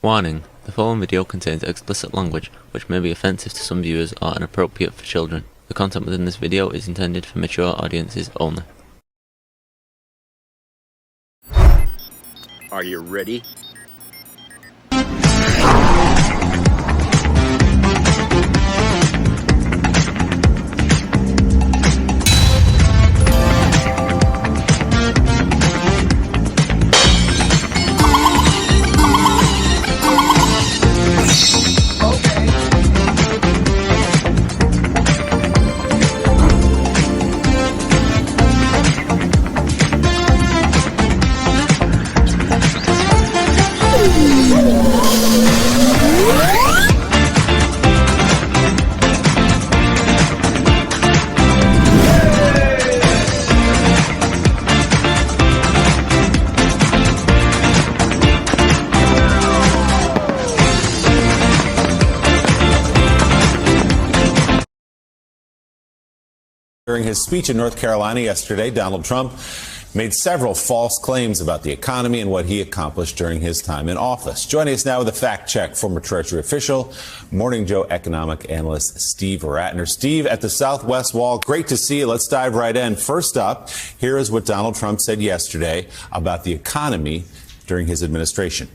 Warning: the following video contains explicit language which may be offensive to some viewers or inappropriate for children. The content within this video is intended for mature audiences only. Are you ready? During his speech in North Carolina yesterday, Donald Trump made several false claims about the economy and what he accomplished during his time in office. Joining us now with a fact check, former Treasury official, Morning Joe economic analyst Steve Ratner. Steve, at the Southwest Wall, great to see you. Let's dive right in. First up, here is what Donald Trump said yesterday about the economy during his administration.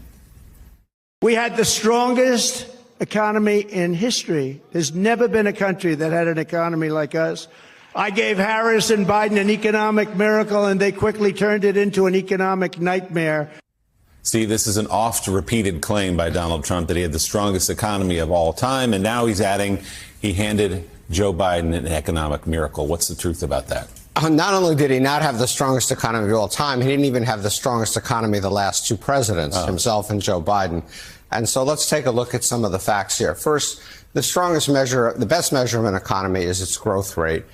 We had the strongest economy in history. There's never been a country that had an economy like us. I gave Harris and Biden an economic miracle, and they quickly turned it into an economic nightmare. Steve, this is an oft-repeated claim by Donald Trump that he had the strongest economy of all time, and now he's adding he handed Joe Biden an economic miracle. What's the truth about that? Not only did he not have the strongest economy of all time, he didn't even have the strongest economy of the last two presidents, himself and Joe Biden. And so let's take a look at some of the facts here. First, the best measure of an economy is its growth rate.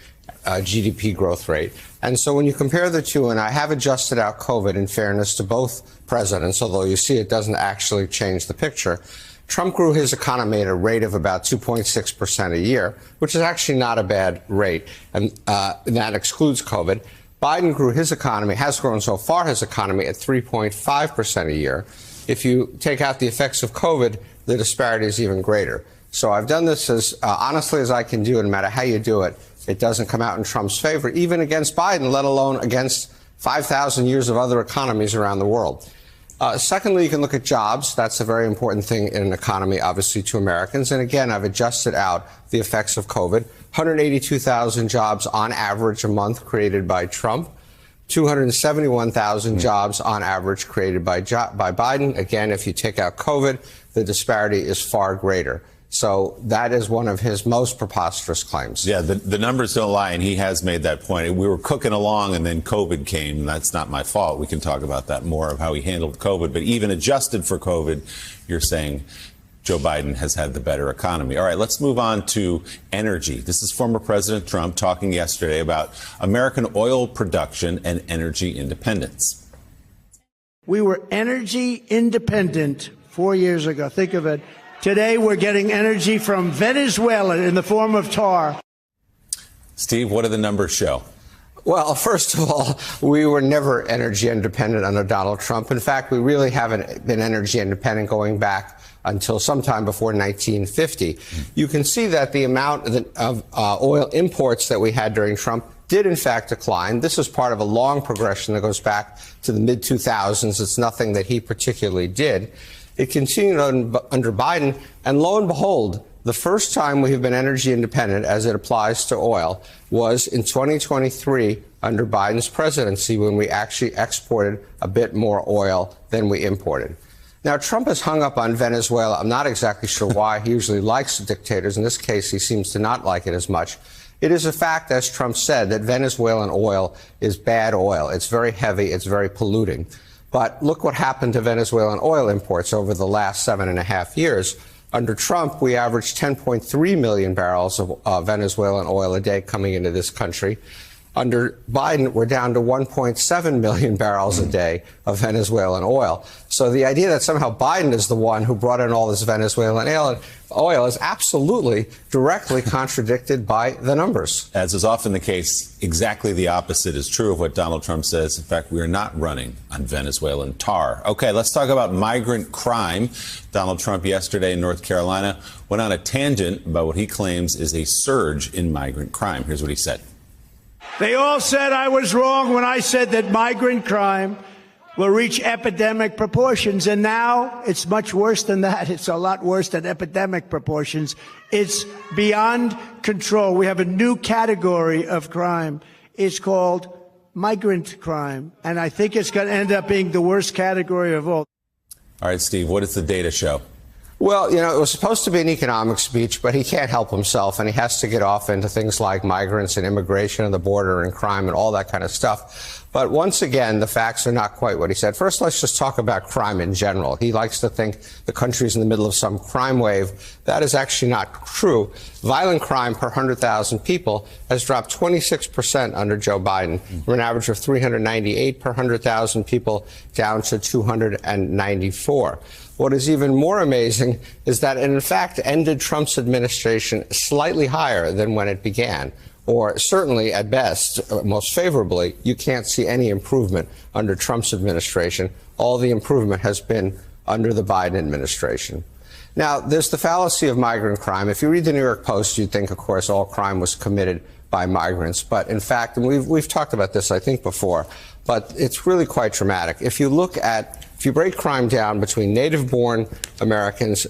GDP growth rate. And so when you compare the two, and I have adjusted out COVID in fairness to both presidents, although you see it doesn't actually change the picture, Trump grew his economy at a rate of about 2.6% a year, which is actually not a bad rate, and that excludes COVID. Biden grew his economy, has grown so far his economy at 3.5% a year. If you take out the effects of COVID, the disparity is even greater. So I've done this as honestly as I can do, and no matter how you do it, it doesn't come out in Trump's favor, even against Biden, let alone against 5,000 years of other economies around the world. Secondly, you can look at jobs. That's a very important thing in an economy, obviously, to Americans. And again, I've adjusted out the effects of COVID. 182,000 jobs on average a month created by Trump. 271,000 jobs on average created by Biden. Again, if you take out COVID, the disparity is far greater. So that is one of his most preposterous claims. Yeah, the numbers don't lie, and he has made that point. We were cooking along, and then COVID came, and that's not my fault. We can talk about that more, of how he handled COVID. But even adjusted for COVID, you're saying Joe Biden has had the better economy. All right, let's move on to energy. This is former President Trump talking yesterday about American oil production and energy independence. We were energy independent 4 years ago. Think of it. Today, we're getting energy from Venezuela in the form of tar. Steve, what do the numbers show? Well, first of all, we were never energy independent under Donald Trump. In fact, we really haven't been energy independent going back until sometime before 1950. You can see that the amount of oil imports that we had during Trump did in fact decline. This is part of a long progression that goes back to the mid-2000s. It's nothing that he particularly did. It continued under Biden, and lo and behold, the first time we have been energy independent as it applies to oil was in 2023 under Biden's presidency, when we actually exported a bit more oil than we imported. Now, Trump is hung up on Venezuela. I'm not exactly sure why. He usually likes dictators. In this case, he seems to not like it as much. It is a fact, as Trump said, that Venezuelan oil is bad oil. It's very heavy. It's very polluting. But look what happened to Venezuelan oil imports over the last 7.5 years. Under Trump, we averaged 10.3 million barrels of Venezuelan oil a day coming into this country. Under Biden, we're down to 1.7 million barrels a day of Venezuelan oil. So the idea that somehow Biden is the one who brought in all this Venezuelan oil is absolutely directly contradicted by the numbers. As is often the case, exactly the opposite is true of what Donald Trump says. In fact, we are not running on Venezuelan tar. Okay, let's talk about migrant crime. Donald Trump yesterday in North Carolina went on a tangent about what he claims is a surge in migrant crime. Here's what he said. They all said I was wrong when I said that migrant crime will reach epidemic proportions. And now it's much worse than that. It's a lot worse than epidemic proportions. It's beyond control. We have a new category of crime. It's called migrant crime. And I think it's going to end up being the worst category of all. All right, Steve, what does the data show? Well, you know, it was supposed to be an economic speech, but he can't help himself, and he has to get off into things like migrants and immigration and the border and crime and all that kind of stuff. But once again, the facts are not quite what he said. First, let's just talk about crime in general. He likes to think the country's in the middle of some crime wave. That is actually not true. Violent crime per 100,000 people has dropped 26% under Joe Biden, from an average of 398 per 100,000 people down to 294. What is even more amazing is that it, in fact, ended Trump's administration slightly higher than when it began, or certainly, at best, most favorably. You can't see any improvement under Trump's administration. All the improvement has been under the Biden administration. Now, there's the fallacy of migrant crime. If you read the New York Post, you'd think, of course, all crime was committed by migrants. But in fact, and we've talked about this, I think, before, but it's really quite dramatic. If you break crime down between native-born Americans,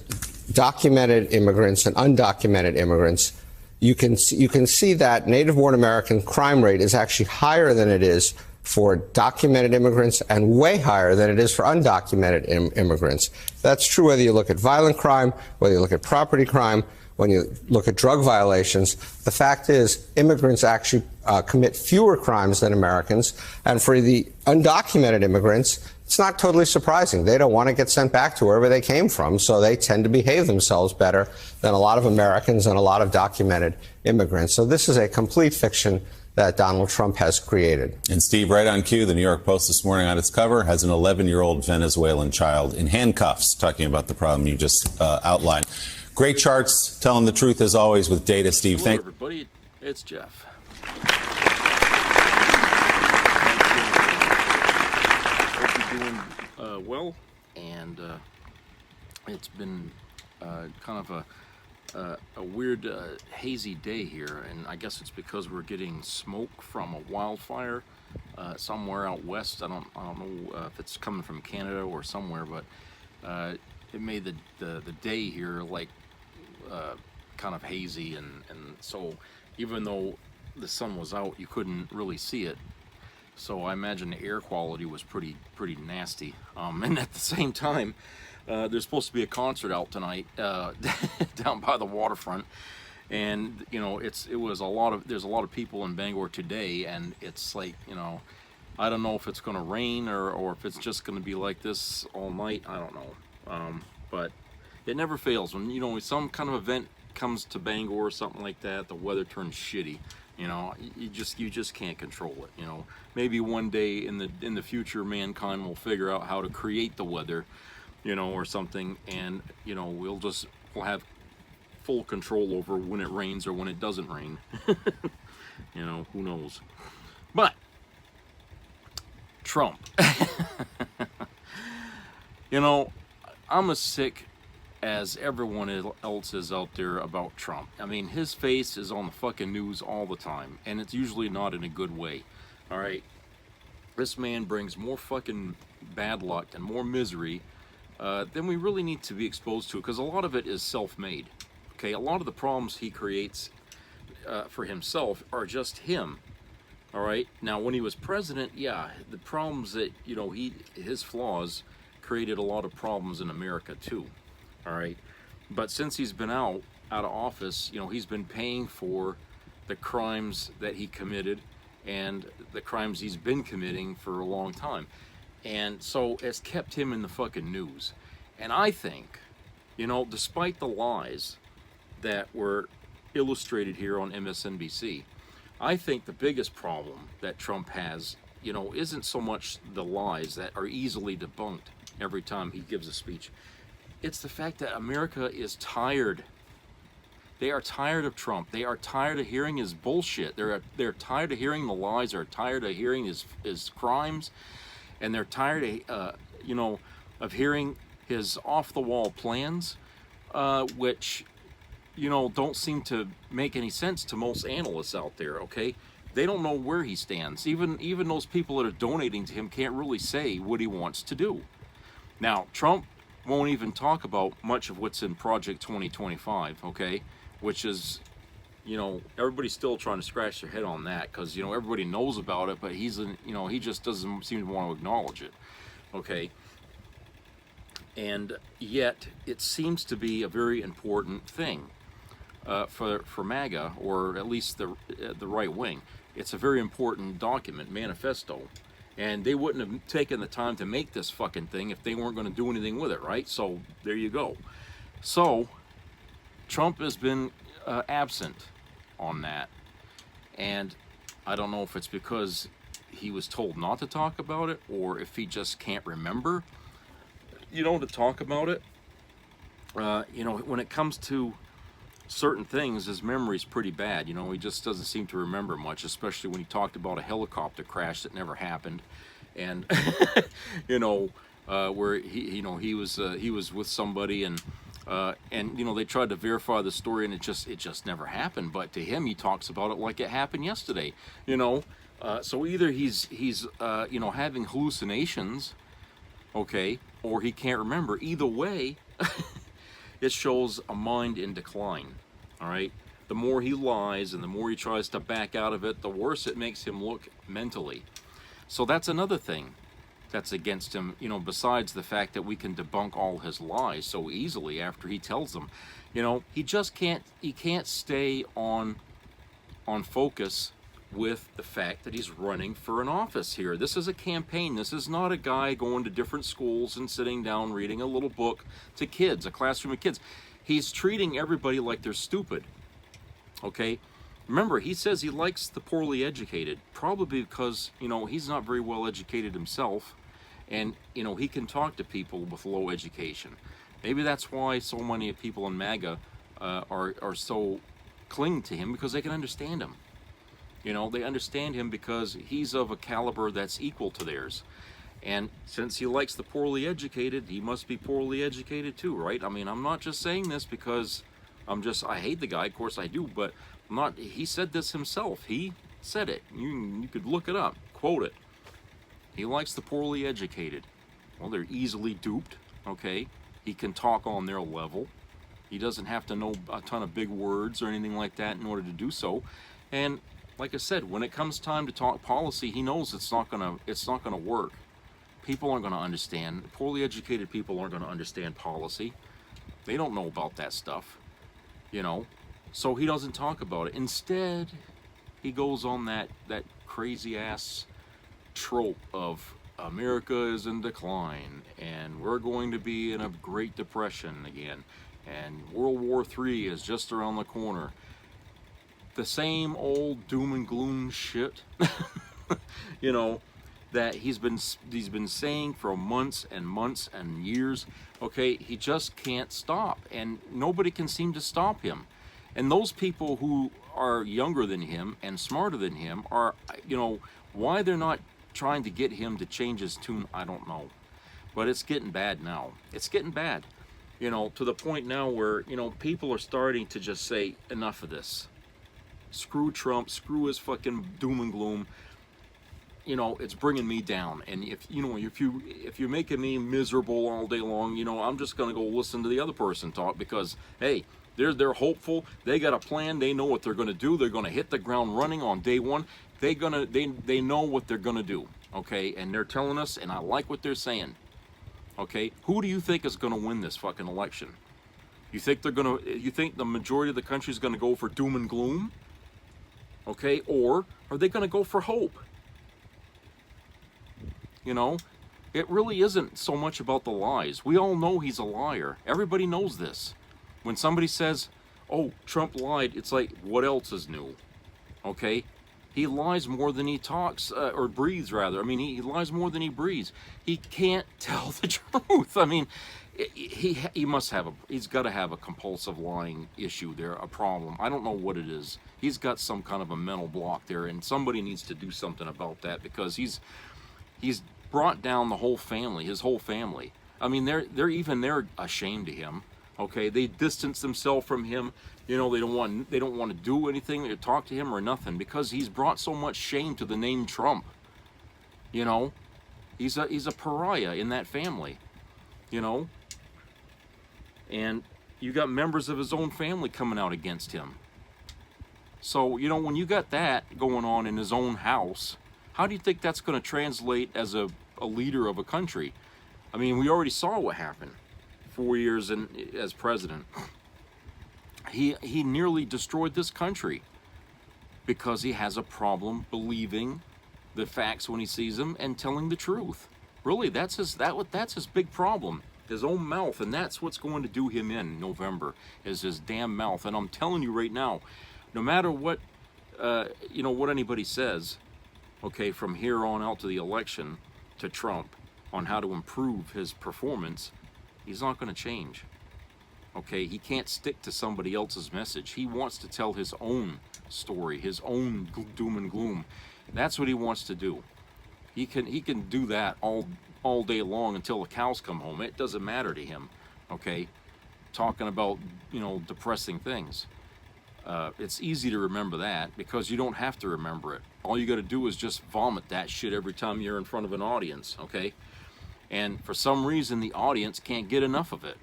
documented immigrants, and undocumented immigrants, you can see that native-born American crime rate is actually higher than it is for documented immigrants and way higher than it is for undocumented immigrants. That's true whether you look at violent crime, whether you look at property crime, when you look at drug violations. The fact is, immigrants actually commit fewer crimes than Americans. And for the undocumented immigrants, it's not totally surprising. They don't want to get sent back to wherever they came from, so they tend to behave themselves better than a lot of Americans and a lot of documented immigrants. So this is a complete fiction that Donald Trump has created. And Steve, right on cue, the New York Post this morning on its cover has an 11-year-old Venezuelan child in handcuffs, talking about the problem you just outlined. Great charts, telling the truth as always with data, Steve. Hello, everybody. It's Jeff. Hope you're doing well, and it's been kind of a weird hazy day here, and I guess it's because we're getting smoke from a wildfire somewhere out west. I don't know if it's coming from Canada or somewhere, but it made the day here like kind of hazy, and so even though the sun was out, you couldn't really see it. So I imagine the air quality was pretty nasty. And at the same time, there's supposed to be a concert out tonight down by the waterfront, and you know there's a lot of people in Bangor today, and it's like, you know, I don't know if it's going to rain or if it's just going to be like this all night. I don't know, but it never fails when, you know, some kind of event comes to Bangor or something like that. The weather turns shitty. You know, you just can't control it. You know, maybe one day in the future, mankind will figure out how to create the weather, you know, or something, and you know, we'll have full control over when it rains or when it doesn't rain. You know, who knows? But Trump, you know, I'm as sick as everyone else is out there about Trump. I mean, his face is on the fucking news all the time, and it's usually not in a good way. All right, this man brings more fucking bad luck and more misery than we really need to be exposed to, because a lot of it is self-made. Okay, a lot of the problems he creates for himself are just him. All right, now when he was president, yeah, the problems that, you know, his flaws created a lot of problems in America too. All right, but since he's been out of office, you know, he's been paying for the crimes that he committed and the crimes he's been committing for a long time, and so it's kept him in the fucking news. And I think, you know, despite the lies that were illustrated here on MSNBC, I think the biggest problem that Trump has, you know, isn't so much the lies that are easily debunked every time he gives a speech. It's the fact that America is tired. They are tired of Trump. They are tired of hearing his bullshit. They're tired of hearing the lies. They're tired of hearing his crimes, and they're tired of you know, of hearing his off-the-wall plans, which, you know, don't seem to make any sense to most analysts out there. Okay, they don't know where he stands. Even those people that are donating to him can't really say what he wants to do. Now, Trump won't even talk about much of what's in Project 2025, okay? Which is, you know, everybody's still trying to scratch their head on that because, you know, everybody knows about it, but he just doesn't seem to want to acknowledge it, okay? And yet, it seems to be a very important thing for MAGA, or at least the right wing. It's a very important document, manifesto. And they wouldn't have taken the time to make this fucking thing if they weren't going to do anything with it, right? So there you go. So Trump has been absent on that. And I don't know if it's because he was told not to talk about it, or if he just can't remember, you know, to talk about it. You know, when it comes to certain things, his memory's pretty bad. You know, he just doesn't seem to remember much, especially when he talked about a helicopter crash that never happened, and you know, where he was with somebody, and you know, they tried to verify the story, and it just never happened. But to him, he talks about it like it happened yesterday. You know, so either he's you know, having hallucinations, okay, or he can't remember. Either way. It shows a mind in decline, all right? The more he lies and the more he tries to back out of it, the worse it makes him look mentally. So that's another thing that's against him, you know, besides the fact that we can debunk all his lies so easily after he tells them. You know, he can't stay on focus with the fact that he's running for an office here. This is a campaign. This is not a guy going to different schools and sitting down reading a little book to kids, a classroom of kids. He's treating everybody like they're stupid, okay? Remember, he says he likes the poorly educated, probably because, you know, he's not very well educated himself, and, you know, he can talk to people with low education. Maybe that's why so many people in MAGA are so cling to him, because they can understand him. You know, they understand him because he's of a caliber that's equal to theirs. And since he likes the poorly educated, he must be poorly educated too, right? I mean, I'm not just saying this because I hate the guy, of course I do, but he said this himself. He said it. You could look it up, quote it. He likes the poorly educated. Well, they're easily duped, okay? He can talk on their level. He doesn't have to know a ton of big words or anything like that in order to do so. And like I said, when it comes time to talk policy, he knows it's not gonna work. People aren't gonna understand. Poorly educated people aren't gonna understand policy. They don't know about that stuff, you know. So he doesn't talk about it. Instead, he goes on that crazy ass trope of America is in decline, and we're going to be in a Great Depression again, and World War III is just around the corner. The same old doom and gloom shit, you know, that he's been saying for months and months and years. Okay, he just can't stop, and nobody can seem to stop him. And those people who are younger than him and smarter than him are, you know, why they're not trying to get him to change his tune, I don't know. But it's getting bad now. It's getting bad, you know, to the point now where, you know, people are starting to just say, enough of this. Screw Trump, screw his fucking doom and gloom. You know, it's bringing me down. And if you're making me miserable all day long, you know, I'm just gonna go listen to the other person talk, because hey, they're hopeful. They got a plan. They know what they're gonna do. They're gonna hit the ground running on day one. They know what they're gonna do. Okay, and they're telling us, and I like what they're saying. Okay, who do you think is gonna win this fucking election? You think the majority of the country is gonna go for doom and gloom? Okay, or are they going to go for hope? You know, it really isn't so much about the lies. We all know he's a liar. Everybody knows this. When somebody says, oh, Trump lied, it's like, what else is new? Okay, He lies more than he talks, or breathes, rather. I mean, he lies more than he breathes. He can't tell the truth. I mean, he must have he's got to have a compulsive lying issue there, a problem. I don't know what it is. He's got some kind of a mental block there, and somebody needs to do something about that, because he's brought down the whole family, his whole family. I mean, they're ashamed of him. Okay, they distance themselves from him. You know, they don't want to do anything or talk to him or nothing, because he's brought so much shame to the name Trump. You know, he's a pariah in that family. You know, and you got members of his own family coming out against him. So, you know, when you got that going on in his own house, how do you think that's going to translate as a leader of a country? I mean, we already saw what happened 4 years as president. He nearly destroyed this country because he has a problem believing the facts when he sees them and telling the truth. Really, that's his big problem. His own mouth, and that's what's going to do him in November, is his damn mouth. And I'm telling you right now, no matter what what anybody says, okay, from here on out to the election, to Trump on how to improve his performance, he's not going to change. Okay, he can't stick to somebody else's message. He wants to tell his own story, his own doom and gloom. That's what he wants to do. He can do that all day long until the cows come home. It doesn't matter to him. Okay, talking about, you know, depressing things. It's easy to remember that, because you don't have to remember it. All you got to do is just vomit that shit every time you're in front of an audience. Okay, and for some reason the audience can't get enough of it.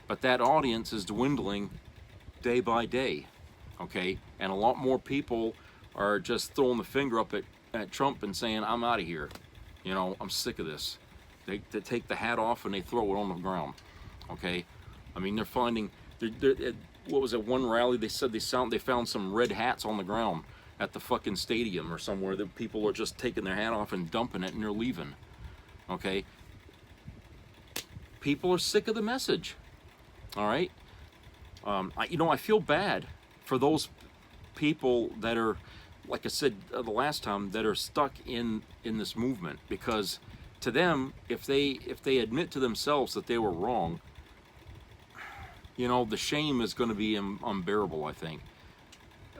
But that audience is dwindling day by day. Okay, and a lot more people are just throwing the finger up at Trump and saying, I'm out of here. You know, I'm sick of this. They take the hat off and they throw it on the ground. Okay, I mean, they're finding, what was it, one rally, they said they found some red hats on the ground at the fucking stadium or somewhere, that people are just taking their hat off and dumping it and they're leaving. Okay, people are sick of the message. All right, I feel bad for those people that are, like I said the last time, that are stuck in this movement, because to them, if they admit to themselves that they were wrong, you know, the shame is going to be unbearable, I think.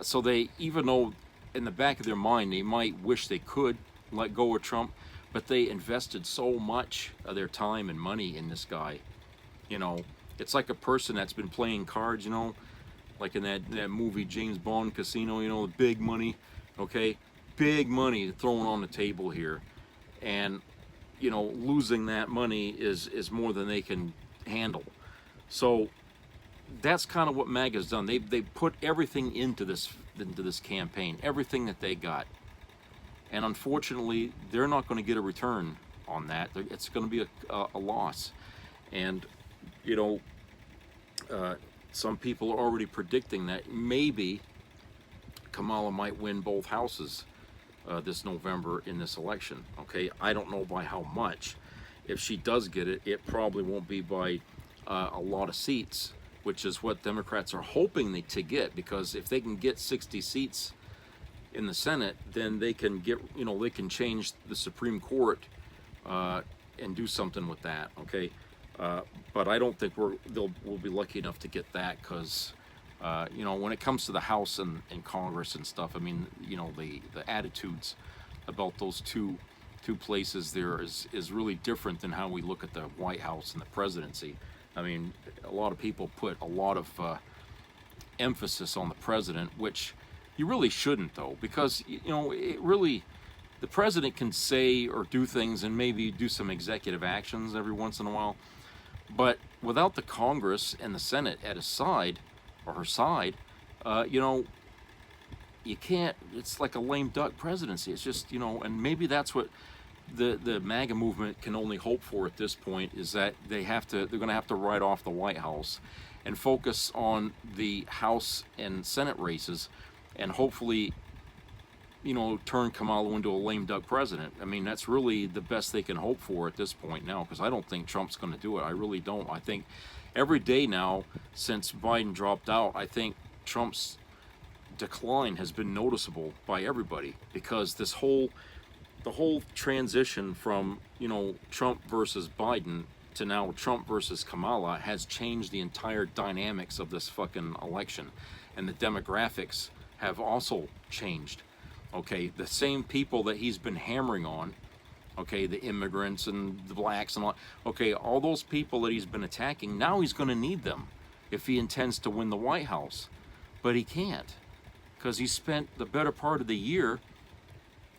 So they, even though in the back of their mind they might wish they could let go of Trump, but they invested so much of their time and money in this guy. You know, it's like a person that's been playing cards, you know, like in that movie James Bond Casino, you know, the big money, okay? Big money thrown on the table here. And, you know, losing that money is more than they can handle. So that's kind of what MAGA's done. They put everything into this campaign, everything that they got. And unfortunately, they're not going to get a return on that. It's going to be a loss. And, you know, some people are already predicting that maybe Kamala might win both houses this November in this election. Okay, I don't know by how much. If she does get it, it probably won't be by a lot of seats, which is what Democrats are hoping to get, because if they can get 60 seats in the Senate, then they can get, you know, they can change the Supreme Court and do something with that. Okay, but I don't think we'll be lucky enough to get that, because you know, when it comes to the House and Congress and stuff, I mean, you know, the attitudes about those two places there is really different than how we look at the White House and the presidency. I mean, a lot of people put a lot of emphasis on the president, which you really shouldn't, though, because, you know, the president can say or do things and maybe do some executive actions every once in a while, but without the Congress and the Senate at his side, or her side, you know, you can't, it's like a lame duck presidency. It's just, you know, and maybe that's what the MAGA movement can only hope for at this point, is that they're going to have to write off the White House and focus on the House and Senate races, and hopefully, you know, turn Kamala into a lame duck president. I mean, that's really the best they can hope for at this point now, because I don't think Trump's going to do it. I really don't. I think every day now, since Biden dropped out, I think Trump's decline has been noticeable by everybody, because the whole transition from, you know, Trump versus Biden to now Trump versus Kamala has changed the entire dynamics of this fucking election, and the demographics have also changed. Okay, the same people that he's been hammering on, okay, the immigrants and the blacks and all, okay, all those people that he's been attacking, now he's going to need them if he intends to win the White House. But he can't, because he spent the better part of the year,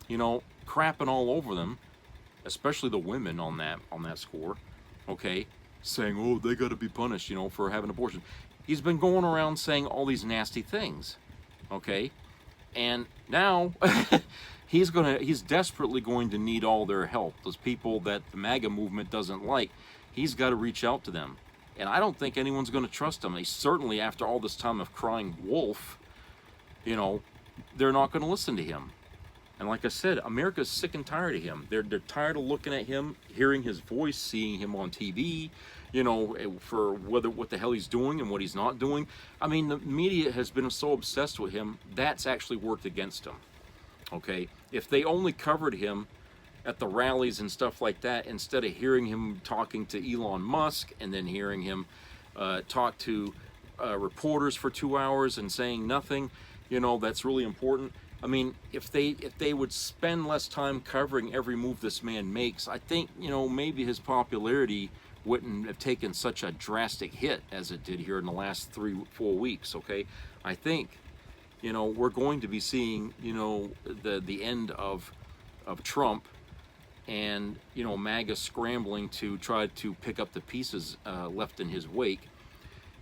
you know, crapping all over them, especially the women on that score, okay, saying, oh, they got to be punished, you know, for having abortion. He's been going around saying all these nasty things, okay, and now he's desperately going to need all their help. Those people that the MAGA movement doesn't like, he's got to reach out to them. And I don't think anyone's going to trust him. They certainly, after all this time of crying wolf, you know, they're not going to listen to him. And like I said, America's sick and tired of him. They're tired of looking at him, hearing his voice, seeing him on TV, you know, for what the hell he's doing and what he's not doing. I mean, the media has been so obsessed with him, that's actually worked against him. Okay? If they only covered him at the rallies and stuff like that, instead of hearing him talking to Elon Musk and then hearing him talk to reporters for 2 hours and saying nothing, you know, that's really important. I mean, if they would spend less time covering every move this man makes, I think, you know, maybe his popularity wouldn't have taken such a drastic hit as it did here in the last 3-4 weeks, okay? I think, you know, we're going to be seeing, you know, the end of Trump and, you know, MAGA scrambling to try to pick up the pieces left in his wake.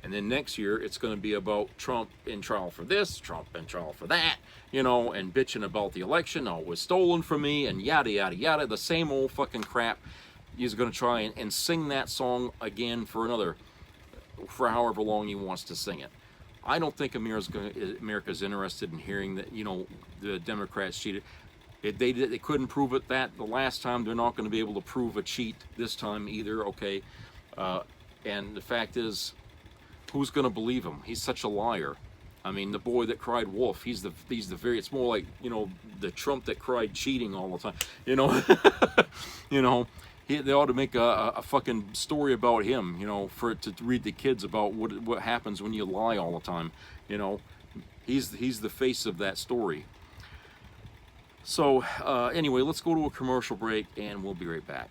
And then next year, it's going to be about Trump in trial for this, Trump in trial for that, you know, and bitching about the election. Oh, it was stolen from me, and yada, yada, yada. The same old fucking crap. He's going to try and sing that song again for however long he wants to sing it. I don't think America's interested in hearing that, you know, the Democrats cheated. They couldn't prove it that the last time. They're not going to be able to prove a cheat this time either, okay? And the fact is, who's going to believe him? He's such a liar. I mean, the boy that cried wolf, he's the very, it's more like, you know, the Trump that cried cheating all the time, you know? You know, they ought to make a fucking story about him, you know, for it to read the kids about what happens when you lie all the time, you know? He's the face of that story. So, anyway, let's go to a commercial break, and we'll be right back.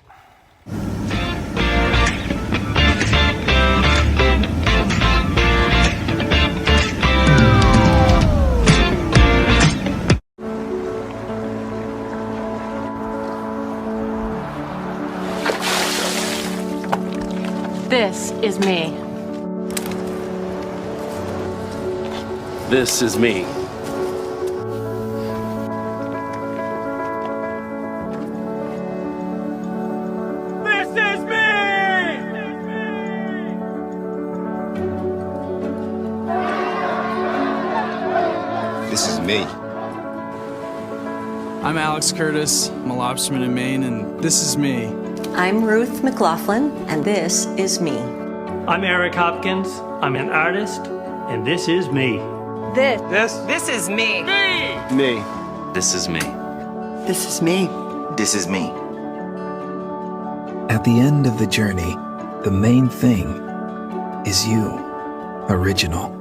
This is me. This is me. This is me. I'm Alex Curtis. I'm a lobsterman in Maine, and this is me. I'm Ruth McLaughlin, and this is me. I'm Eric Hopkins. I'm an artist, and this is me. This is me. Me. This is me. This is me. This is me. At the end of the journey, the main thing is you. Original.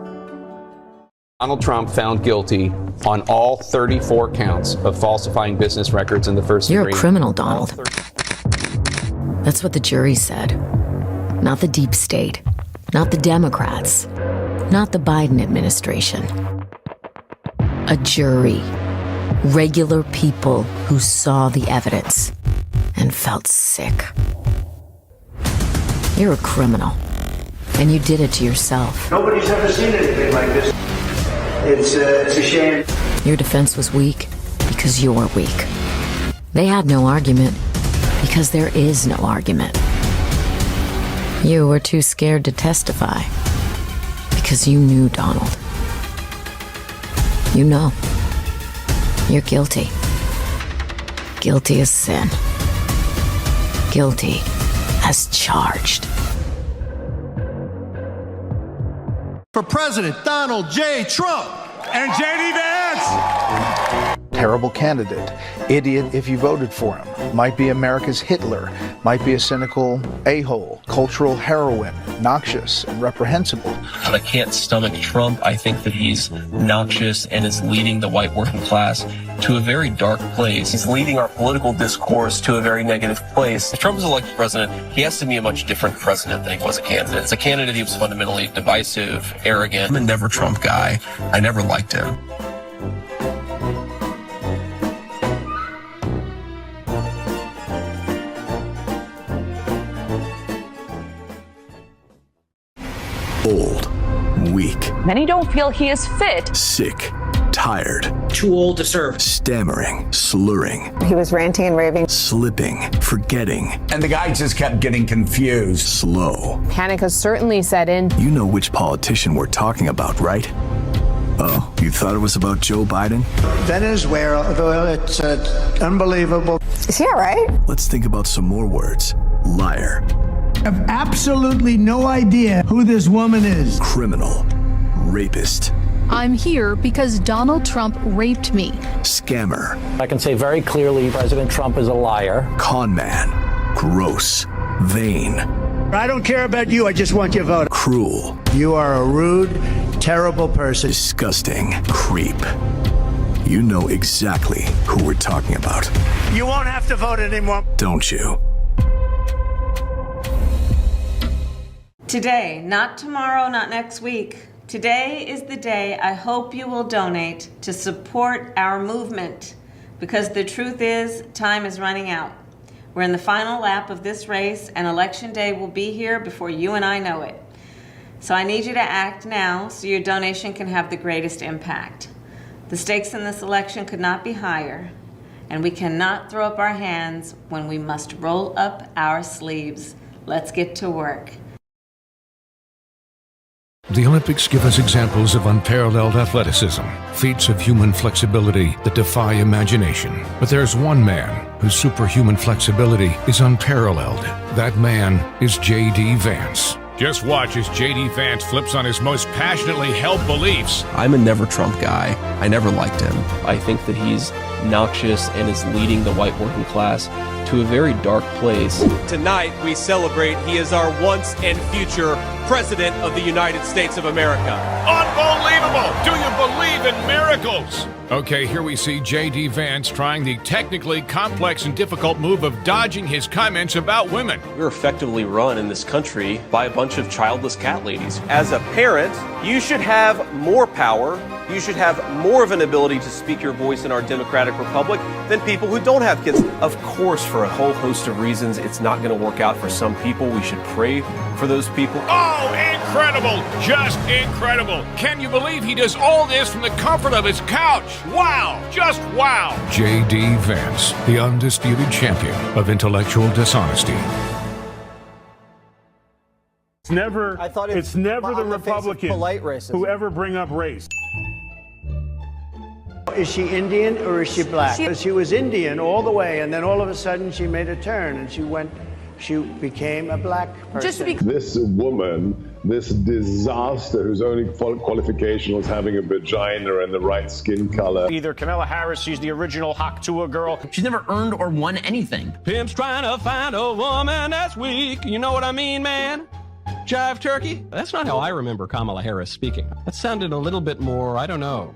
Donald Trump found guilty on all 34 counts of falsifying business records in the first degree. You're a criminal, Donald. That's what the jury said. Not the deep state. Not the Democrats. Not the Biden administration. A jury. Regular people who saw the evidence and felt sick. You're a criminal. And you did it to yourself. Nobody's ever seen anything like this. It's a shame. Your defense was weak because you're weak. They had no argument because there is no argument. You were too scared to testify because you knew Donald. You know. You're guilty. Guilty as sin. Guilty as charged. For President Donald J. Trump. and J.D. Vance. Terrible candidate. Idiot if you voted for him. Might be America's Hitler. Might be a cynical a-hole. Cultural heroine. Noxious and reprehensible. But I can't stomach Trump. I think that he's noxious and is leading the white working class to a very dark place. He's leading our political discourse to a very negative place. If Trump is elected president, he has to be a much different president than he was a candidate. As a candidate, he was fundamentally divisive, arrogant. I'm a never Trump guy. I never liked him. Old, weak. Many don't feel he is fit. Sick, tired. Too old to serve. Stammering, slurring. He was ranting and raving. Slipping, forgetting. And the guy just kept getting confused. Slow. Panic has certainly set in. You know which politician we're talking about, right? Oh, you thought it was about Joe Biden? Venezuela, it's unbelievable. Is he all right? Let's think about some more words. Liar. I have absolutely no idea who this woman is. Criminal. Rapist. I'm here because Donald Trump raped me. Scammer. I can say very clearly President Trump is a liar. Con man. Gross. Vain. I don't care about you, I just want your vote. Cruel. You are a rude, terrible person. Disgusting. Creep. You know exactly who we're talking about. You won't have to vote anymore. Don't you? Today, not tomorrow, not next week. Today is the day I hope you will donate to support our movement, because the truth is, time is running out. We're in the final lap of this race, and Election Day will be here before you and I know it. So I need you to act now so your donation can have the greatest impact. The stakes in this election could not be higher, and we cannot throw up our hands when we must roll up our sleeves. Let's get to work. The Olympics give us examples of unparalleled athleticism, feats of human flexibility that defy imagination. But there's one man whose superhuman flexibility is unparalleled. That man is J.D. Vance. Just watch as J.D. Vance flips on his most passionately held beliefs. I'm a never Trump guy. I never liked him. I think that he's noxious and is leading the white working class to a very dark place. Tonight, we celebrate he is our once and future President of the United States of America. Unbelievable! Do you believe in miracles? Okay, here we see J.D. Vance trying the technically complex and difficult move of dodging his comments about women. We're effectively run in this country by a bunch of childless cat ladies. As a parent, you should have more power. You should have more of an ability to speak your voice in our democratic republic than people who don't have kids. Of course, for a whole host of reasons, it's not going to work out for some people. We should pray for those people. Oh, incredible! Just incredible! Can you believe he does all this from the comfort of his couch? Wow! Just wow! J.D. Vance, the undisputed champion of intellectual dishonesty. It's never the Republicans who ever bring up race. Is she Indian or is she black? She was Indian all the way, and then all of a sudden she made a turn and she became a black person. This woman, this disaster whose only qualification was having a vagina and the right skin color. Either Kamala Harris, she's the original Haktua girl. She's never earned or won anything. Pimp's trying to find a woman that's weak. You know what I mean, man? Jive turkey? That's not how I remember Kamala Harris speaking. That sounded a little bit more, I don't know,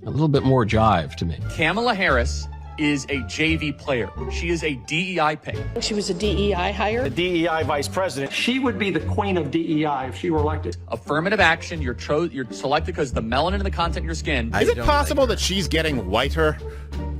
a little bit more jive to me. Kamala Harris is a JV player. She is a DEI pick. She was a DEI hire. The DEI vice president. She would be the queen of DEI if she were elected. Affirmative action. You're selected because the melanin in the content of your skin. Is it possible that she's getting whiter?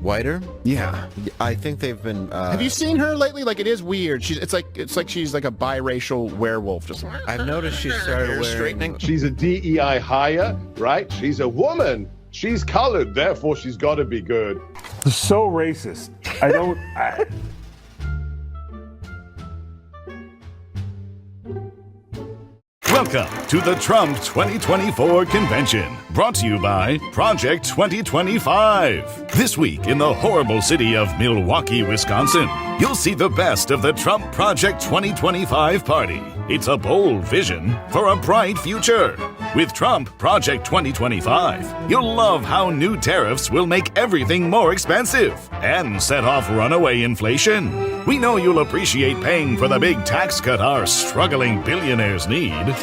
Whiter? Yeah. I think they've been. Have you seen her lately? Like, it is weird. It's like she's like a biracial werewolf. Just. I've noticed she started wearing. She's a DEI hire, right? She's a woman. She's colored, therefore she's got to be good. So racist. Welcome to the Trump 2024 convention, brought to you by Project 2025. This week in the horrible city of Milwaukee, Wisconsin, you'll see the best of the Trump Project 2025 party. It's a bold vision for a bright future. With Trump Project 2025, you'll love how new tariffs will make everything more expensive and set off runaway inflation. We know you'll appreciate paying for the big tax cut our struggling billionaires need.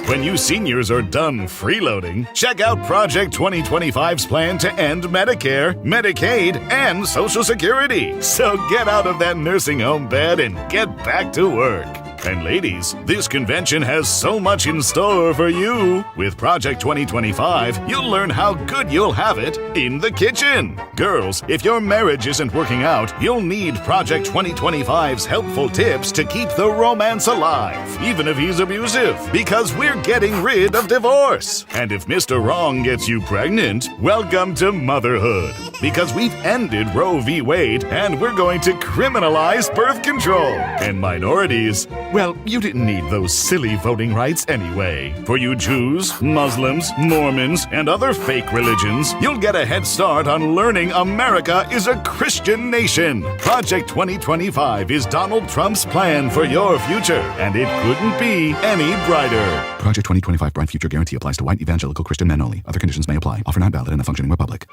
When you seniors are done freeloading, check out Project 2025's plan to end Medicare, Medicaid, and Social Security. So get out of that nursing home bed and get back to work. And ladies, this convention has so much in store for you. With Project 2025, you'll learn how good you'll have it in the kitchen. Girls, if your marriage isn't working out, you'll need Project 2025's helpful tips to keep the romance alive, even if he's abusive, because we're getting rid of divorce. And if Mr. Wrong gets you pregnant, welcome to motherhood, because we've ended Roe v. Wade and we're going to criminalize birth control. And minorities, well, you didn't need those silly voting rights anyway. For you Jews, Muslims, Mormons, and other fake religions, you'll get a head start on learning America is a Christian nation. Project 2025 is Donald Trump's plan for your future, and it couldn't be any brighter. Project 2025 Bright Future Guarantee applies to white evangelical Christian men only. Other conditions may apply. Offer not valid in a functioning republic.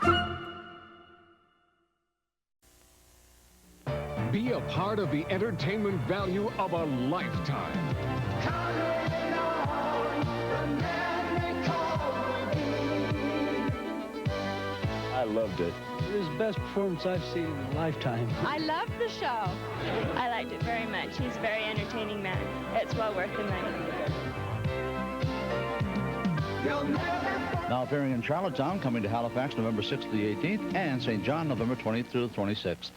Be a part of the entertainment value of a lifetime. I loved it. It was the best performance I've seen in a lifetime. I loved the show. I liked it very much. He's a very entertaining man. It's well worth the money. Now appearing in Charlottetown, coming to Halifax November 6th to the 18th, and St. John November 20th through the 26th.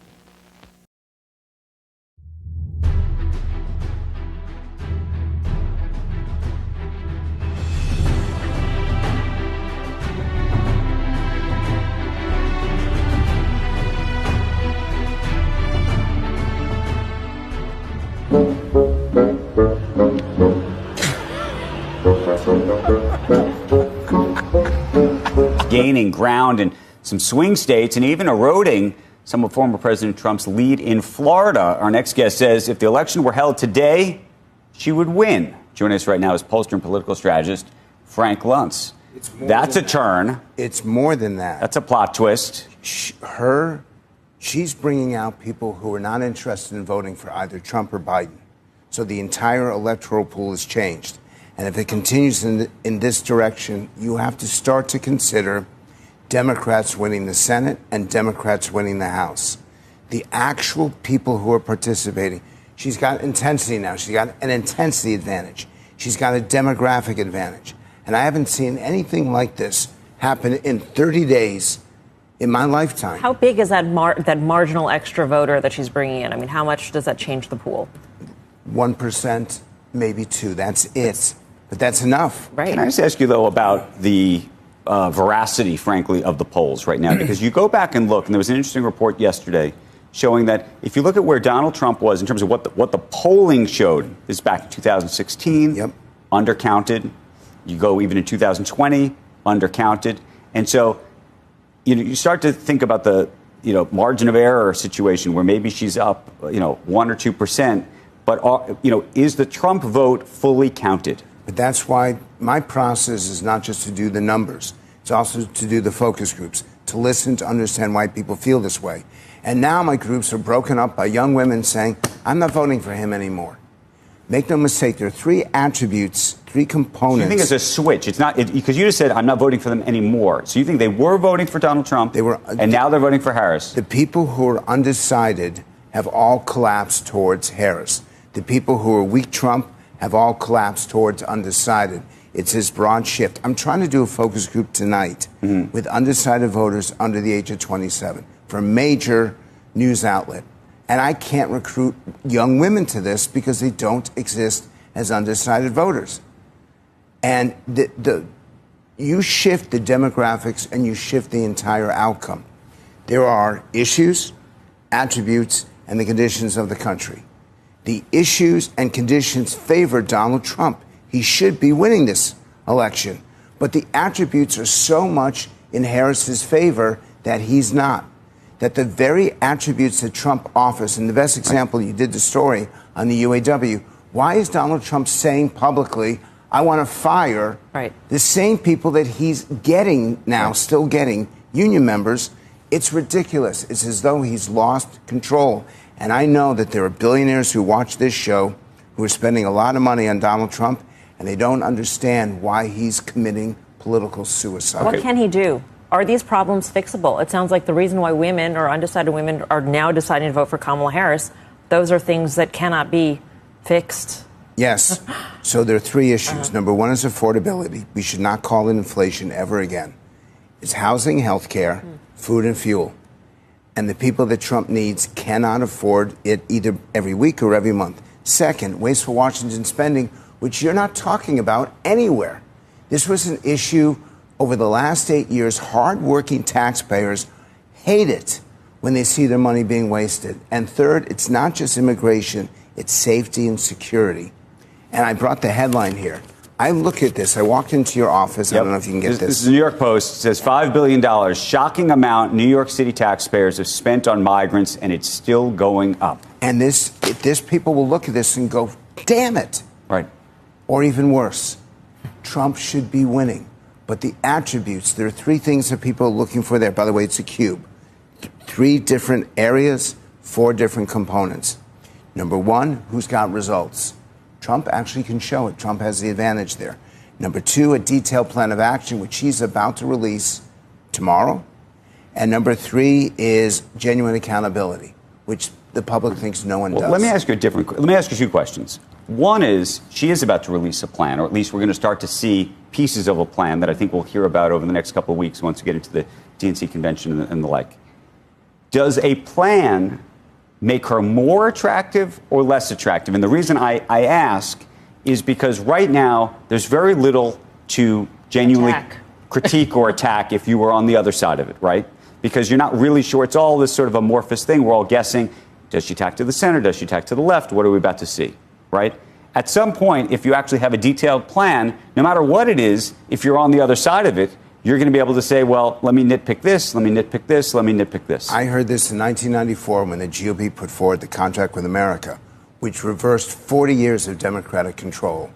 Gaining ground in some swing states and even eroding some of former President Trump's lead in Florida. Our next guest says if the election were held today, she would win. Joining us right now is pollster and political strategist Frank Luntz. That's a turn. It's more than that. That's a plot twist. She's bringing out people who are not interested in voting for either Trump or Biden. So the entire electoral pool has changed. And if it continues in this direction, you have to start to consider Democrats winning the Senate and Democrats winning the House. The actual people who are participating, she's got intensity now. She's got an intensity advantage. She's got a demographic advantage. And I haven't seen anything like this happen in 30 days in my lifetime. How big is that marginal extra voter that she's bringing in? I mean, how much does that change the pool? 1%, maybe 2%. That's it. But that's enough. Right. Can I just ask you, though, about the veracity, frankly, of the polls right now? Because you go back and look, and there was an interesting report yesterday showing that if you look at where Donald Trump was in terms of what the polling showed, this is back in 2016, undercounted. You go even in 2020, undercounted. And so, you start to think about the, margin of error situation where maybe she's up, 1 or 2%. But, is the Trump vote fully counted? But that's why my process is not just to do the numbers. It's also to do the focus groups, to listen, to understand why people feel this way. And now my groups are broken up by young women saying, I'm not voting for him anymore. Make no mistake, there are 3 attributes, 3 components. So you think it's a switch? It's not, because you just said, I'm not voting for them anymore. So you think they were voting for Donald Trump, and now they're voting for Harris? The people who are undecided have all collapsed towards Harris. The people who are weak Trump have all collapsed towards undecided. It's this broad shift. I'm trying to do a focus group tonight with undecided voters under the age of 27 for a major news outlet. And I can't recruit young women to this because they don't exist as undecided voters. And you shift the demographics and you shift the entire outcome. There are issues, attributes, and the conditions of the country. The issues and conditions favor Donald Trump. He should be winning this election. But the attributes are so much in Harris's favor that he's not. That the very attributes that Trump offers, and the best example, you did the story on the UAW, why is Donald Trump saying publicly, I want to fire the same people that he's getting now, still getting union members. It's ridiculous. It's as though he's lost control. And I know that there are billionaires who watch this show who are spending a lot of money on Donald Trump, and they don't understand why he's committing political suicide. What can he do? Are these problems fixable? It sounds like the reason why women or undecided women are now deciding to vote for Kamala Harris, those are things that cannot be fixed. Yes. So there are three issues. Number one is affordability. We should not call it inflation ever again. It's housing, health care, food, and fuel. And the people that Trump needs cannot afford it either every week or every month. Second, wasteful Washington spending, which you're not talking about anywhere. This was an issue over the last 8 years. Hardworking taxpayers hate it when they see their money being wasted. And third, it's not just immigration, it's safety and security. And I brought the headline here. I look at this. I walked into your office. I don't know if you can get this. This is the New York Post. It says $5 billion, shocking amount New York City taxpayers have spent on migrants, and it's still going up. And this people will look at this and go, damn it. Right. Or even worse, Trump should be winning. But the attributes, there are three things that people are looking for there. By the way, it's a cube. Three different areas, four different components. Number one, who's got results? Trump actually can show it. Trump has the advantage there. Number two, a detailed plan of action, which he's about to release tomorrow. And number three is genuine accountability, which the public thinks no one does. Let me ask you two questions. One is, she is about to release a plan, or at least we're going to start to see pieces of a plan that I think we'll hear about over the next couple of weeks once we get into the DNC convention and the like. Does a plan make her more attractive or less attractive? And the reason I ask is because right now there's very little to genuinely critique or attack if you were on the other side of it, right? Because you're not really sure. It's all this sort of amorphous thing. We're all guessing. Does she tack to the center? Does she tack to the left? What are we about to see, right? At some point, if you actually have a detailed plan, no matter what it is, if you're on the other side of it, you're going to be able to say, well, let me nitpick this, let me nitpick this, let me nitpick this. I heard this in 1994 when the GOP put forward the Contract with America, which reversed 40 years of Democratic control.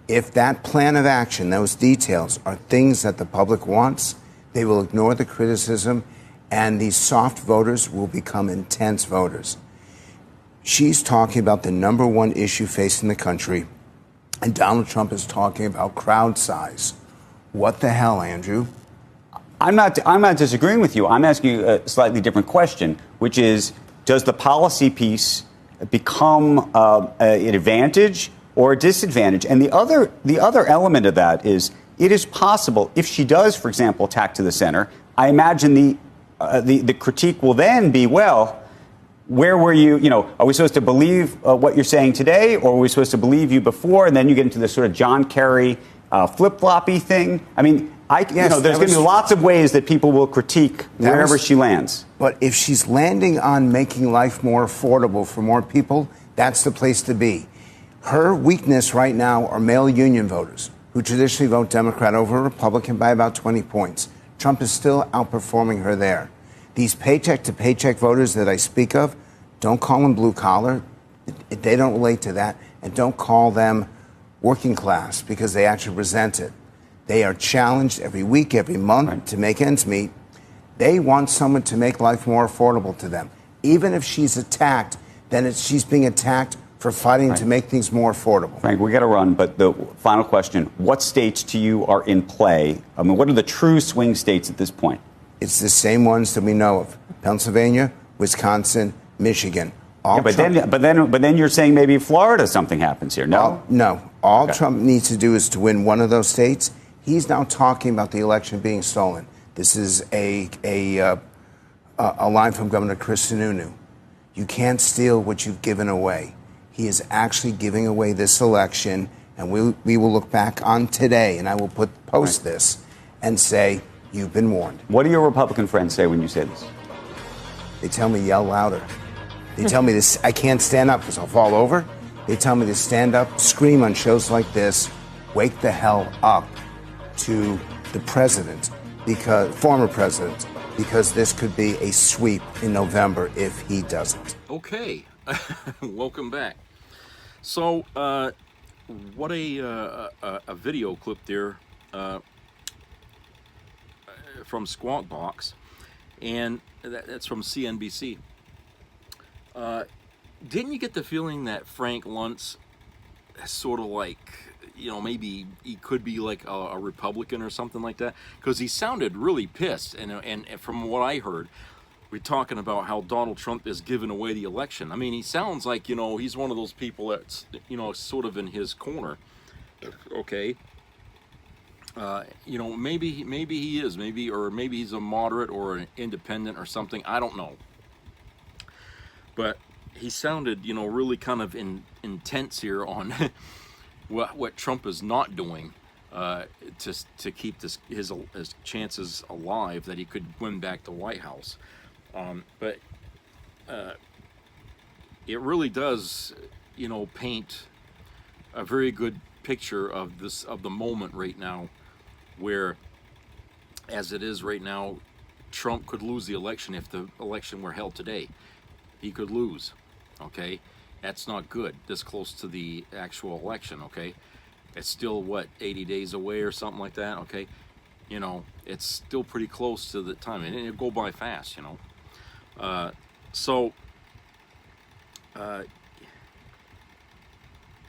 If that plan of action, those details, are things that the public wants, they will ignore the criticism, and these soft voters will become intense voters. She's talking about the number one issue facing the country, and Donald Trump is talking about crowd size. What the hell, Andrew? I'm not disagreeing with you. I'm asking you a slightly different question, which is, does the policy piece become an advantage or a disadvantage? And the other element of that is, it is possible if she does, for example, tack to the center. I imagine the critique will then be, well, where were you? You know, are we supposed to believe what you're saying today, or are we supposed to believe you before? And then you get into this sort of John Kerry flip-floppy thing. I mean, there's going to be lots of ways that people will critique wherever she lands. But if she's landing on making life more affordable for more people, that's the place to be. Her weakness right now are male union voters who traditionally vote Democrat over Republican by about 20 points. Trump is still outperforming her there. These paycheck-to-paycheck voters that I speak of, don't call them blue-collar. They don't relate to that. And don't call them working class, because they actually resent it. They are challenged every week, every month to make ends meet. They want someone to make life more affordable to them. Even if she's attacked, then she's being attacked for fighting to make things more affordable. Frank, we got to run, but the final question, what states to you are in play? I mean, what are the true swing states at this point? It's the same ones that we know of: Pennsylvania, Wisconsin, Michigan. But then you're saying maybe Florida something happens here. No? No. All Trump needs to do is to win one of those states. He's now talking about the election being stolen. This is a line from Governor Chris Sununu. You can't steal what you've given away. He is actually giving away this election, and we will look back on today, and I will post this and say, you've been warned. What do your Republican friends say when you say this? They tell me yell louder. They tell me this, I can't stand up because I'll fall over. They tell me to stand up, scream on shows like this, wake the hell up to the president, former president, because this could be a sweep in November if he doesn't. Okay, welcome back. So what a video clip there from Squawk Box, and that's from CNBC. Didn't you get the feeling that Frank Luntz sort of like, you know, maybe he could be like a Republican or something like that? Because he sounded really pissed, and from what I heard, we're talking about how Donald Trump is giving away the election. I mean, he sounds like, you know, he's one of those people that's, you know, sort of in his corner. Okay. You know, maybe he is, maybe he's a moderate or an independent or something. I don't know. But he sounded, you know, really kind of intense here on what Trump is not doing to keep his chances alive that he could win back the White House. But it really does, you know, paint a very good picture of the moment right now, where, as it is right now, Trump could lose the election if the election were held today. He could lose. Okay, that's not good. This close to the actual election. Okay, it's still what, 80 days away or something like that. Okay, you know, it's still pretty close to the time, and it'll go by fast. You know.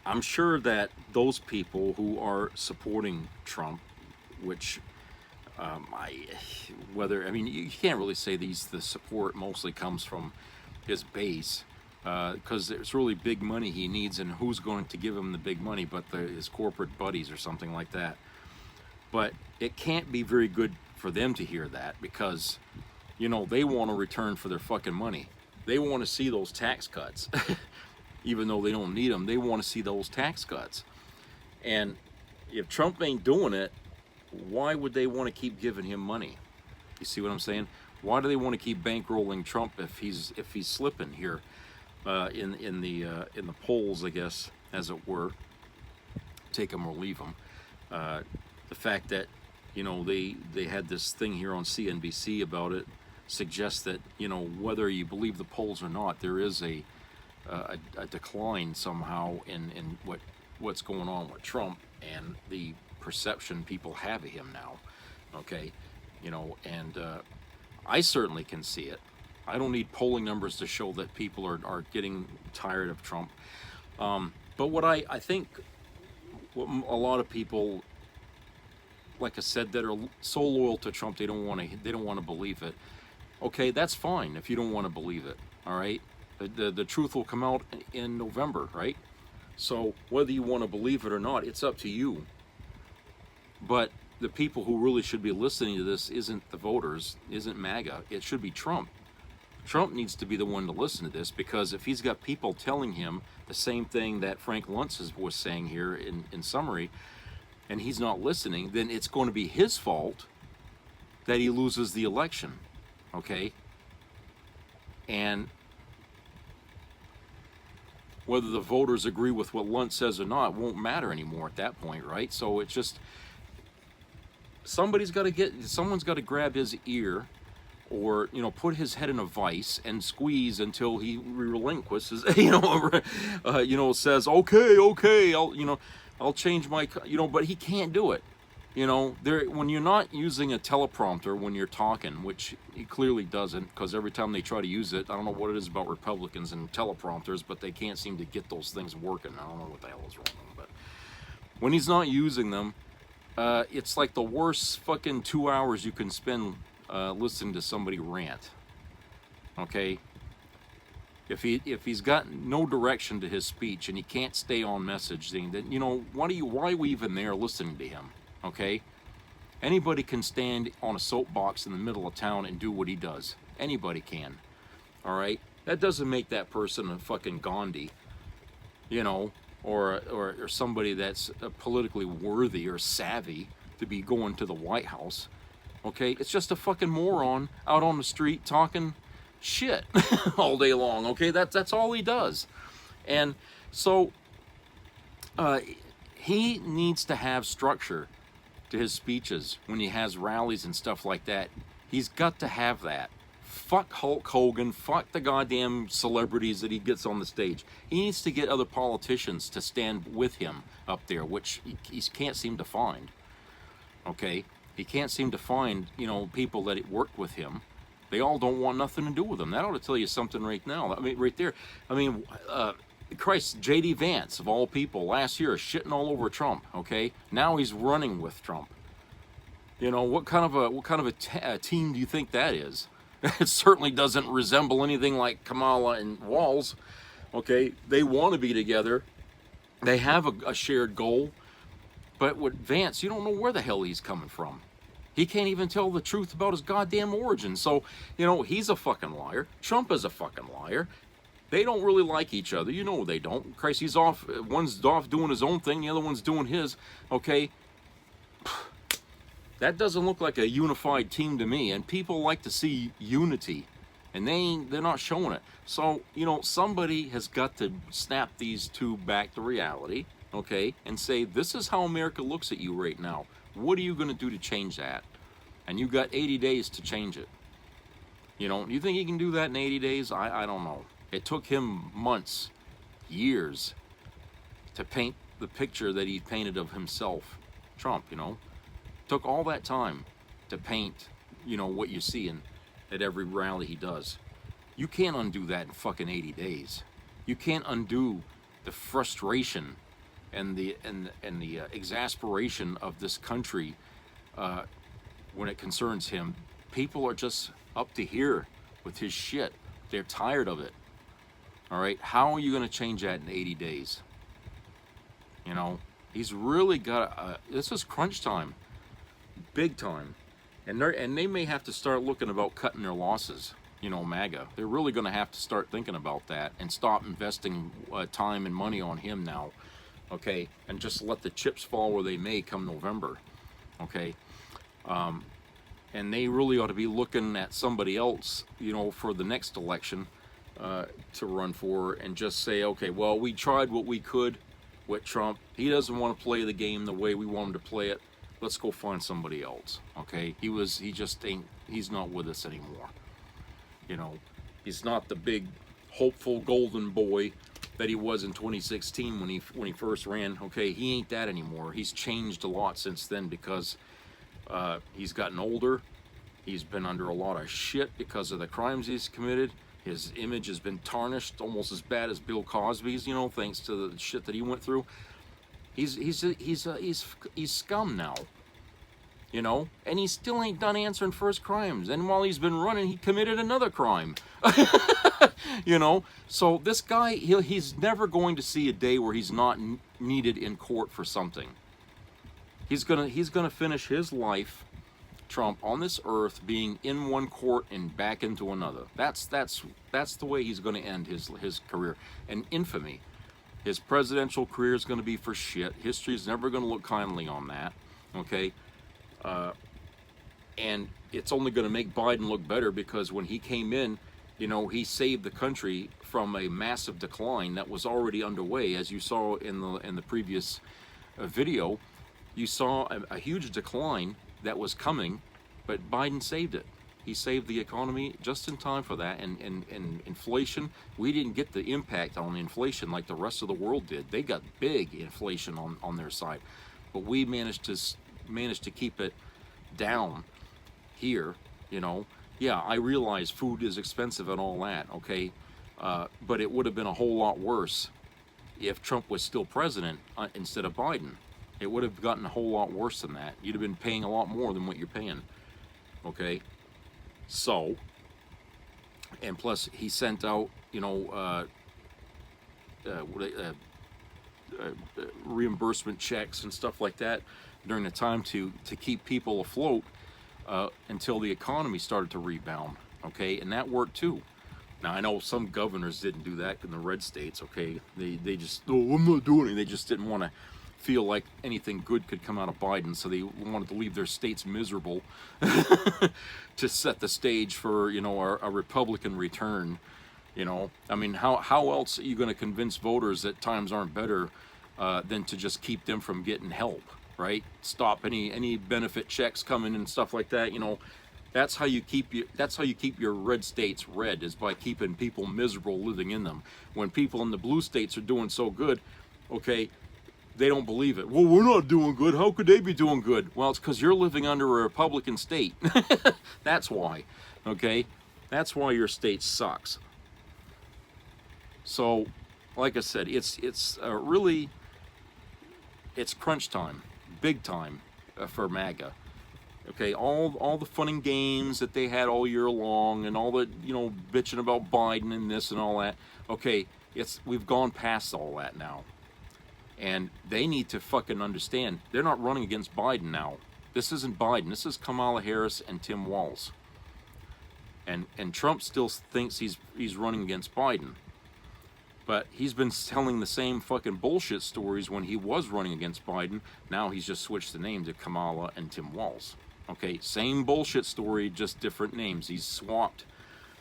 I'm sure that those people who are supporting Trump, which you can't really say the support mostly comes from his base, because there's really big money he needs, and who's going to give him the big money but his corporate buddies or something like that. But it can't be very good for them to hear that, because, you know, they want a return for their fucking money. They want to see those tax cuts. Even though they don't need them, they want to see those tax cuts. And if Trump ain't doing it, why would they want to keep giving him money? You see what I'm saying? Why do they want to keep bankrolling Trump if he's slipping here in the polls, I guess, as it were? Take him or leave him. The fact that, you know, they had this thing here on CNBC about it suggests that, you know, whether you believe the polls or not, there is a decline somehow in what's going on with Trump and the perception people have of him now. Okay, you know, and I certainly can see it. I don't need polling numbers to show that people are getting tired of Trump. But what I think, what a lot of people, like I said, that are so loyal to Trump, they don't want to believe it. Okay, that's fine if you don't want to believe it. All right, the truth will come out in November, right? So whether you want to believe it or not, it's up to you. But the people who really should be listening to this isn't the voters, isn't MAGA. It should be Trump. Trump needs to be the one to listen to this, because if he's got people telling him the same thing that Frank Luntz was saying here in summary, and he's not listening, then it's going to be his fault that he loses the election. Okay? And whether the voters agree with what Luntz says or not won't matter anymore at that point, right? So it's just, someone's got to grab his ear, or, you know, put his head in a vice and squeeze until he relinquishes, says, okay, I'll change my, but he can't do it. You know, when you're not using a teleprompter when you're talking, which he clearly doesn't, because every time they try to use it, I don't know what it is about Republicans and teleprompters, but they can't seem to get those things working. I don't know what the hell is wrong with them, but when he's not using them, it's like the worst fucking 2 hours you can spend listening to somebody rant. Okay? If he's got no direction to his speech and he can't stay on message, then, you know, why are we even there listening to him? Okay? Anybody can stand on a soapbox in the middle of town and do what he does. Anybody can. All right? That doesn't make that person a fucking Gandhi, you know, or somebody that's politically worthy or savvy to be going to the White House. Okay? It's just a fucking moron out on the street talking shit all day long. Okay? That's all he does. And so he needs to have structure to his speeches when he has rallies and stuff like that. He's got to have that Fuck Hulk Hogan, fuck the goddamn celebrities that he gets on the stage. He needs to get other politicians to stand with him up there, which he can't seem to find. Okay? He can't seem to find, people that work with him. They all don't want nothing to do with him. That ought to tell you something right now. I mean, right there. I mean, Christ, J.D. Vance, of all people, last year shitting all over Trump, okay? Now he's running with Trump. What kind of a team do you think that is? It certainly doesn't resemble anything like Kamala and Walz. Okay, they want to be together. They have a shared goal. But with Vance, you don't know where the hell he's coming from. He can't even tell the truth about his goddamn origin. So, he's a fucking liar. Trump is a fucking liar. They don't really like each other. They don't. Christ, he's off. One's off doing his own thing. The other one's doing his. Okay. That doesn't look like a unified team to me, and people like to see unity, and they're not showing it. So, somebody has got to snap these two back to reality, okay, and say, this is how America looks at you right now. What are you going to do to change that? And you've got 80 days to change it. You think he can do that in 80 days? I don't know. It took him months, years, to paint the picture that he painted of himself, Trump, Took all that time to paint, what you see at every rally he does. You can't undo that in fucking 80 days. You can't undo the frustration and the exasperation of this country when it concerns him. People are just up to here with his shit. They're tired of it. All right, how are you going to change that in 80 days? He's really got. This is crunch time. Big time, and they may have to start looking about cutting their losses. MAGA. They're really going to have to start thinking about that and stop investing time and money on him now, okay? And just let the chips fall where they may come November, okay? And they really ought to be looking at somebody else, for the next election to run for, and just say, okay, well, we tried what we could with Trump. He doesn't want to play the game the way we want him to play it. Let's go find somebody else, okay? He's not with us anymore. He's not the big, hopeful golden boy that he was in 2016 when he first ran, okay? He ain't that anymore. He's changed a lot since then because he's gotten older. He's been under a lot of shit because of the crimes he's committed. His image has been tarnished almost as bad as Bill Cosby's, thanks to the shit that he went through. He's scum now, and he still ain't done answering for his crimes. And while he's been running, he committed another crime, So this guy, he's never going to see a day where he's not needed in court for something. He's gonna finish his life, Trump, on this earth being in one court and back into another. That's the way he's going to end his career, and infamy. His presidential career is going to be for shit. History is never going to look kindly on that, okay? And it's only going to make Biden look better because when he came in, he saved the country from a massive decline that was already underway. As you saw in the previous video, you saw a huge decline that was coming, but Biden saved it. He saved the economy just in time for that, and inflation, we didn't get the impact on inflation like the rest of the world did. They got big inflation on their side, but we managed to keep it down here. Yeah, I realize food is expensive and all that, okay, but it would have been a whole lot worse if Trump was still president instead of Biden. It would have gotten a whole lot worse than that. You'd have been paying a lot more than what you're paying, okay? So, and plus he sent out, reimbursement checks and stuff like that during the time to keep people afloat until the economy started to rebound, okay? And that worked too. Now, I know some governors didn't do that in the red states, okay? They just, I'm not doing it. They just didn't want to feel like anything good could come out of Biden, so they wanted to leave their states miserable to set the stage for, a Republican return, I mean, how else are you going to convince voters that times aren't better than to just keep them from getting help, right? Stop any benefit checks coming and stuff like that, That's how you keep your red states red, is by keeping people miserable living in them. When people in the blue states are doing so good, okay, they don't believe it. Well, we're not doing good. How could they be doing good? Well, it's because you're living under a Republican state. That's why, okay? That's why your state sucks. So, like I said, it's really crunch time, big time for MAGA. Okay, all the fun and games that they had all year long, and all the bitching about Biden and this and all that. Okay, we've gone past all that now, and they need to fucking understand they're not running against Biden now. This isn't Biden. This is Kamala Harris and Tim Walz. And Trump still thinks he's running against Biden. But he's been telling the same fucking bullshit stories when he was running against Biden. Now he's just switched the name to Kamala and Tim Walz. Okay, same bullshit story, just different names. He's swapped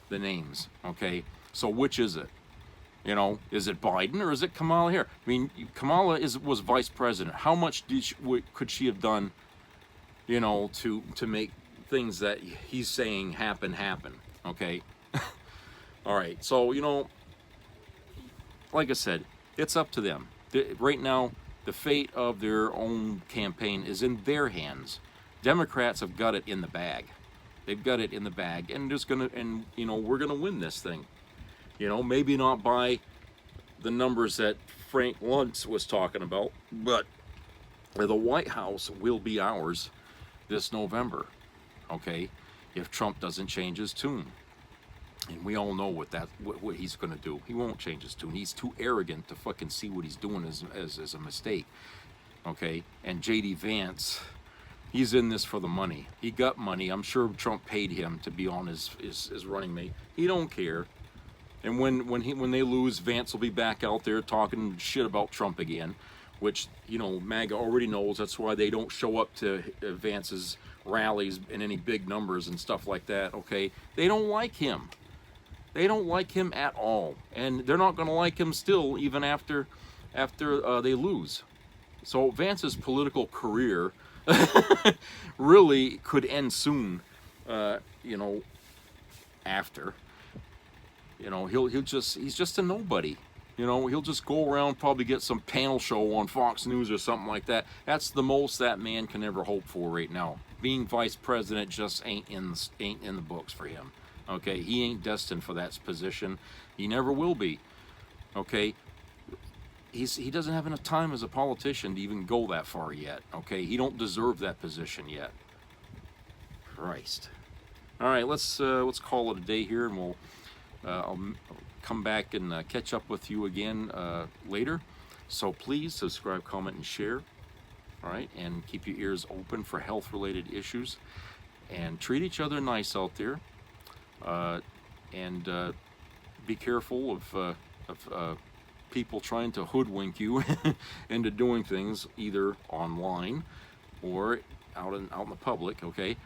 the names. Okay, so which is it? Is it Biden or is it Kamala Harris? I mean, Kamala was vice president. How much could she have done, to make things that he's saying happen? Okay, all right. So like I said, it's up to them. Right now, the fate of their own campaign is in their hands. Democrats have got it in the bag. They've got it in the bag, and we're gonna win this thing. Maybe not by the numbers that Frank Luntz was talking about, but the White House will be ours this November. Okay, if Trump doesn't change his tune. And we all know what he's going to do. He won't change his tune. He's too arrogant to fucking see what he's doing as a mistake. Okay? And J.D. Vance, he's in this for the money. He got money. I'm sure Trump paid him to be on his running mate. He don't care. And when they lose, Vance will be back out there talking shit about Trump again, which, MAGA already knows. That's why they don't show up to Vance's rallies in any big numbers and stuff like that. Okay? They don't like him. They don't like him at all, and they're not going to like him still, even after they lose. So Vance's political career really could end soon. After, he's just a nobody. He'll just go around, probably get some panel show on Fox News or something like that. That's the most that man can ever hope for right now. Being vice president just ain't in the books for him. Okay, he ain't destined for that position. He never will be. Okay, he doesn't have enough time as a politician to even go that far yet. Okay, he don't deserve that position yet. Christ. All right, let's call it a day here, and I'll come back and catch up with you again later. So please subscribe, comment, and share. All right, and keep your ears open for health-related issues, and treat each other nice out there. And be careful of people trying to hoodwink you into doing things either online or out in the public. Okay,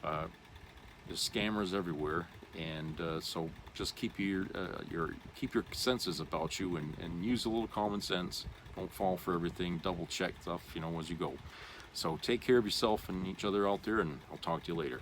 there's scammers everywhere, and so just keep your senses about you, and use a little common sense. Don't fall for everything. Double check stuff, as you go. So take care of yourself and each other out there, and I'll talk to you later.